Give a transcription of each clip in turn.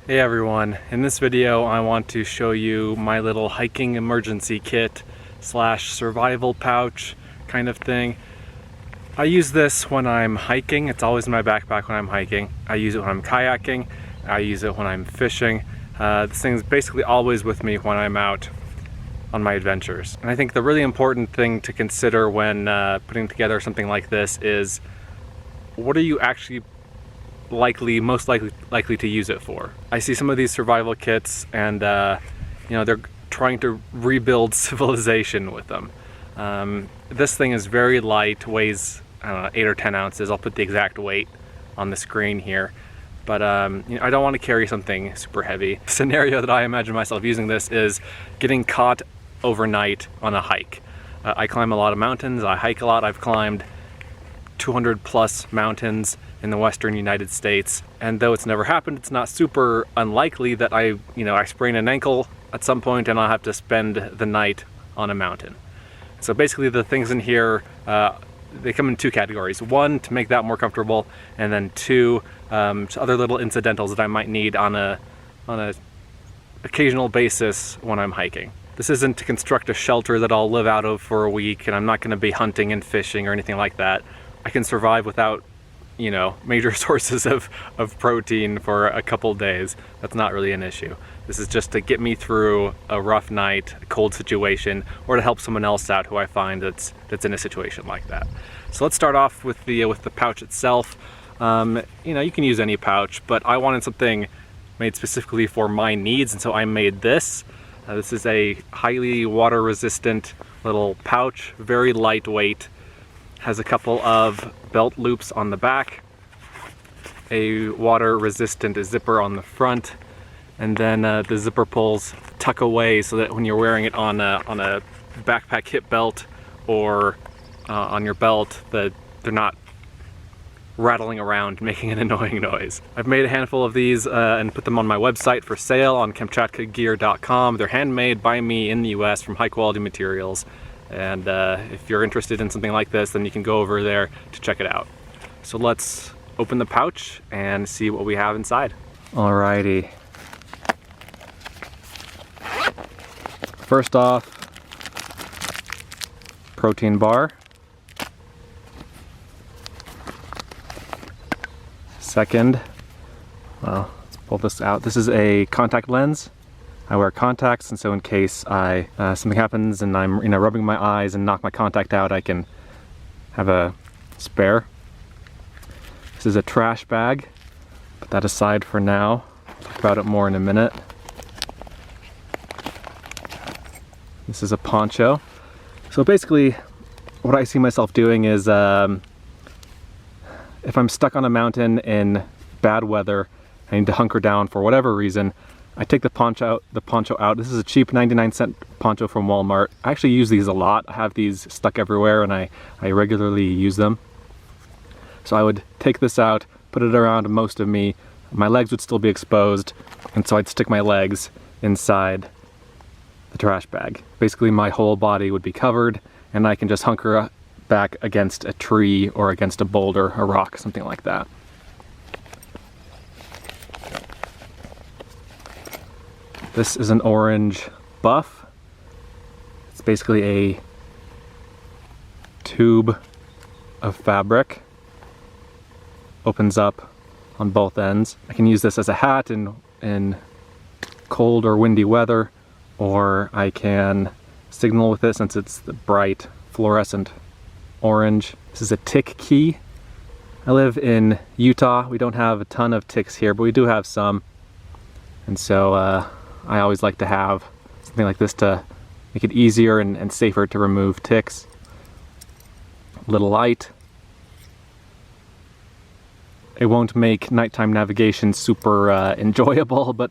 Hey everyone, in this video I want to show you my little hiking emergency kit slash survival pouch kind of thing. I use this when I'm hiking. It's always in my backpack when I'm hiking. I use it when I'm kayaking. I use it when I'm fishing. This thing's basically always with me when I'm out on my adventures. And I think the really important thing to consider when putting together something like this is, what are you actually most likely to use it for? I see some of these survival kits and they're trying to rebuild civilization with them. This thing is very light, weighs, I don't know, 8 or 10 ounces. I'll put the exact weight on the screen here. But I don't want to carry something super heavy. The scenario that I imagine myself using this is getting caught overnight on a hike. I climb a lot of mountains, I hike a lot. I've climbed 200 plus mountains in the western United States, and though it's never happened, it's not super unlikely that I sprain an ankle at some point and I'll have to spend the night on a mountain. So basically the things in here, they come in two categories. One, to make that more comfortable, and then two, other little incidentals that I might need on a occasional basis when I'm hiking. This isn't to construct a shelter that I'll live out of for a week, and I'm not going to be hunting and fishing or anything like that. I can survive without major sources of protein for a couple days. That's not really an issue. This is just to get me through a rough night, a cold situation, or to help someone else out who I find that's in a situation like that. So let's start off with the pouch itself. You can use any pouch, but I wanted something made specifically for my needs, and so I made this. This is a highly water resistant little pouch, very lightweight. Has a couple of belt loops on the back, a water resistant zipper on the front, and then the zipper pulls tuck away so that when you're wearing it on a backpack hip belt or on your belt, that they're not rattling around making an annoying noise. I've made a handful of these and put them on my website for sale on kamchatkagear.com. They're handmade by me in the US from high quality materials. And if you're interested in something like this, then you can go over there to check it out. So let's open the pouch and see what we have inside. Alrighty. First off, protein bar. Second, well, let's pull this out. This is a contact lens. I wear contacts, and so in case something happens and I'm rubbing my eyes and knock my contact out, I can have a spare. This is a trash bag. Put that aside for now. I'll talk about it more in a minute. This is a poncho. So basically, what I see myself doing is, if I'm stuck on a mountain in bad weather, I need to hunker down for whatever reason, I take the poncho out. This is a cheap 99-cent poncho from Walmart. I actually use these a lot. I have these stuck everywhere and I regularly use them. So I would take this out, put it around most of me. My legs would still be exposed, and so I'd stick my legs inside the trash bag. Basically my whole body would be covered, and I can just hunker back against a tree or against a boulder, a rock, something like that. This is an orange buff. It's basically a tube of fabric. Opens up on both ends. I can use this as a hat in cold or windy weather, or I can signal with it since it's the bright fluorescent orange. This is a tick key. I live in Utah. We don't have a ton of ticks here, but we do have some. And so I always like to have something like this to make it easier and safer to remove ticks. A little light. It won't make nighttime navigation super enjoyable, but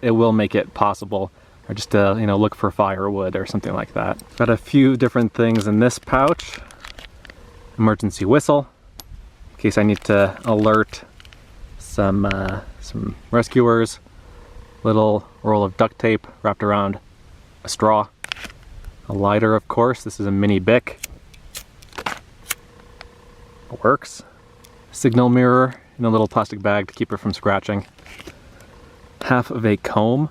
it will make it possible. Or just to look for firewood or something like that. Got a few different things in this pouch. Emergency whistle, in case I need to alert some rescuers. Little roll of duct tape wrapped around a straw. A lighter, of course. This is a mini Bic. It works. Signal mirror in a little plastic bag to keep it from scratching. half of a comb.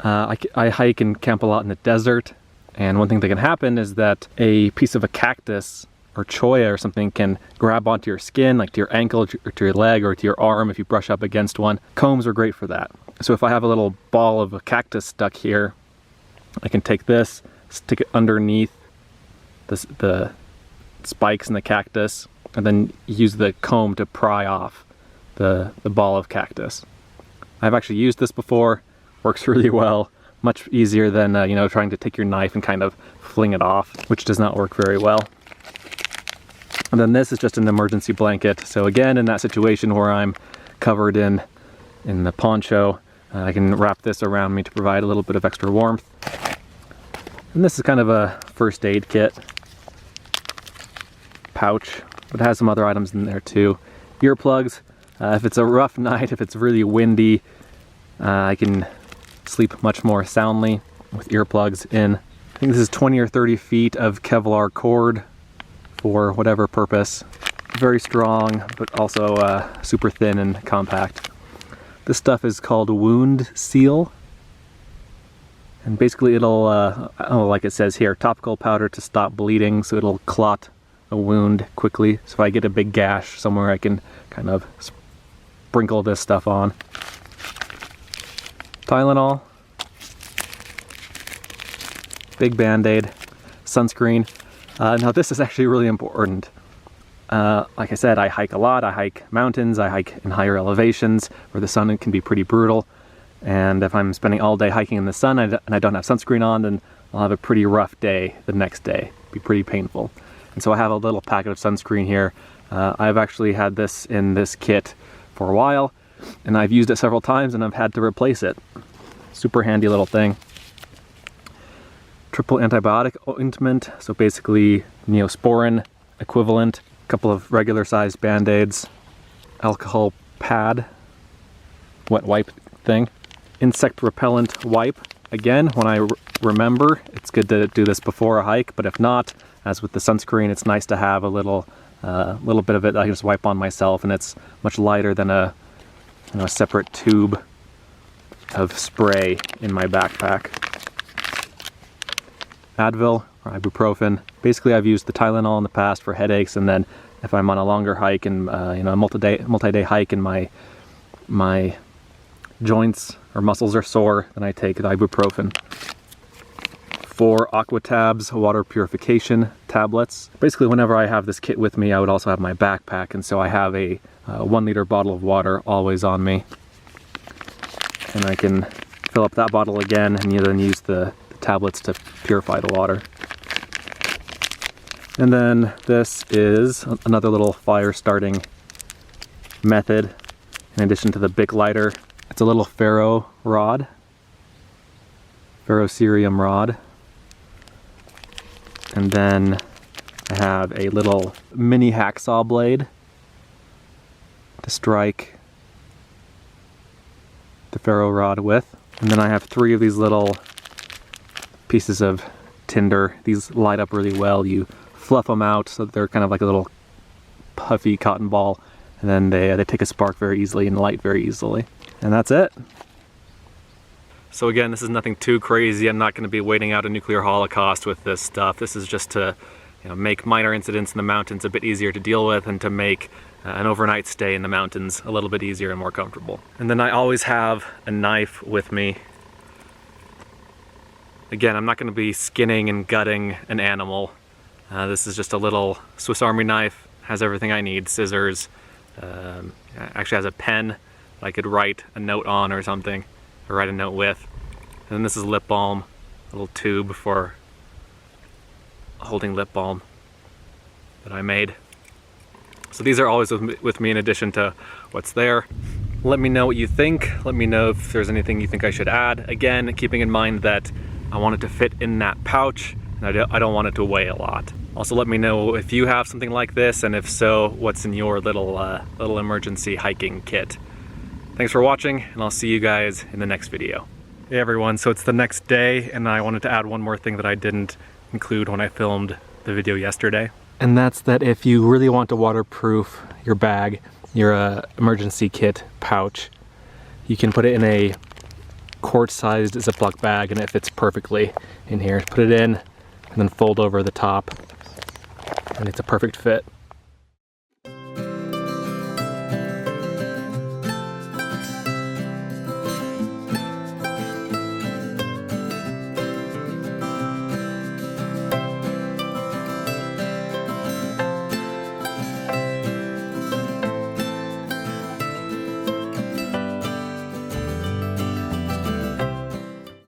I hike and camp a lot in the desert, and one thing that can happen is that a piece of a cactus or cholla or something can grab onto your skin, like to your ankle or to your leg or to your arm if you brush up against one. Combs are great for that. So if I have a little ball of a cactus stuck here, I can take this, stick it underneath the spikes in the cactus, and then use the comb to pry off the ball of cactus. I've actually used this before, works really well, much easier than you know, trying to take your knife and kind of fling it off, which does not work very well. And then this is just an emergency blanket. So again, in that situation where I'm covered in the poncho, I can wrap this around me to provide a little bit of extra warmth. And this is kind of a first aid kit pouch, but it has some other items in there too. Earplugs. If it's a rough night, if it's really windy, I can sleep much more soundly with earplugs in. I think this is 20 or 30 feet of Kevlar cord for whatever purpose. Very strong, but also super thin and compact. This stuff is called Wound Seal. And basically it'll, like it says here, topical powder to stop bleeding, so it'll clot a wound quickly. So if I get a big gash somewhere, I can kind of sprinkle this stuff on. Tylenol, big Band-Aid, sunscreen. Now this is actually really important. Like I said, I hike a lot. I hike mountains, I hike in higher elevations where the sun can be pretty brutal. And if I'm spending all day hiking in the sun and I don't have sunscreen on, then I'll have a pretty rough day the next day. It'll be pretty painful. And so I have a little packet of sunscreen here. I've actually had this in this kit for a while, and I've used it several times and I've had to replace it. Super handy little thing. Triple antibiotic ointment, so basically Neosporin equivalent. A couple of regular sized Band-Aids. Alcohol pad, wet wipe thing. Insect repellent wipe. Again, when I remember, it's good to do this before a hike, but if not, as with the sunscreen, it's nice to have a little bit of it I can just wipe on myself, and it's much lighter than a separate tube of spray in my backpack. Advil or ibuprofen. Basically, I've used the Tylenol in the past for headaches, and then if I'm on a longer hike and a multi-day hike and my joints or muscles are sore, then I take the ibuprofen. 4 Aquatabs water purification tablets. Basically, whenever I have this kit with me, I would also have my backpack, and so I have a 1 liter bottle of water always on me. And I can fill up that bottle again and then use the tablets to purify the water. And then this is another little fire starting method in addition to the Bic lighter. It's a little ferrocerium rod. And then I have a little mini hacksaw blade to strike the ferro rod with. And then I have 3 of these little pieces of tinder. These light up really well. You fluff them out so that they're kind of like a little puffy cotton ball, and then they take a spark very easily and light very easily. And that's it. So again, this is nothing too crazy. I'm not going to be waiting out a nuclear holocaust with this stuff. This is just to make minor incidents in the mountains a bit easier to deal with, and to make an overnight stay in the mountains a little bit easier and more comfortable. And then I always have a knife with me. Again, I'm not going to be skinning and gutting an animal. This is just a little Swiss Army knife. Has everything I need. Scissors. Actually has a pen that I could write a note on or something. Or write a note with. And then this is lip balm. A little tube for holding lip balm that I made. So these are always with me in addition to what's there. Let me know what you think. Let me know if there's anything you think I should add. Again, keeping in mind that I want it to fit in that pouch, and I don't want it to weigh a lot. Also, let me know if you have something like this, and if so, what's in your little emergency hiking kit. Thanks for watching, and I'll see you guys in the next video. Hey everyone, so it's the next day, and I wanted to add one more thing that I didn't include when I filmed the video yesterday. And that's that if you really want to waterproof your bag, your emergency kit pouch, You can put it in a quart-sized Ziploc bag and it fits perfectly in here. Put it in and then fold over the top and it's a perfect fit.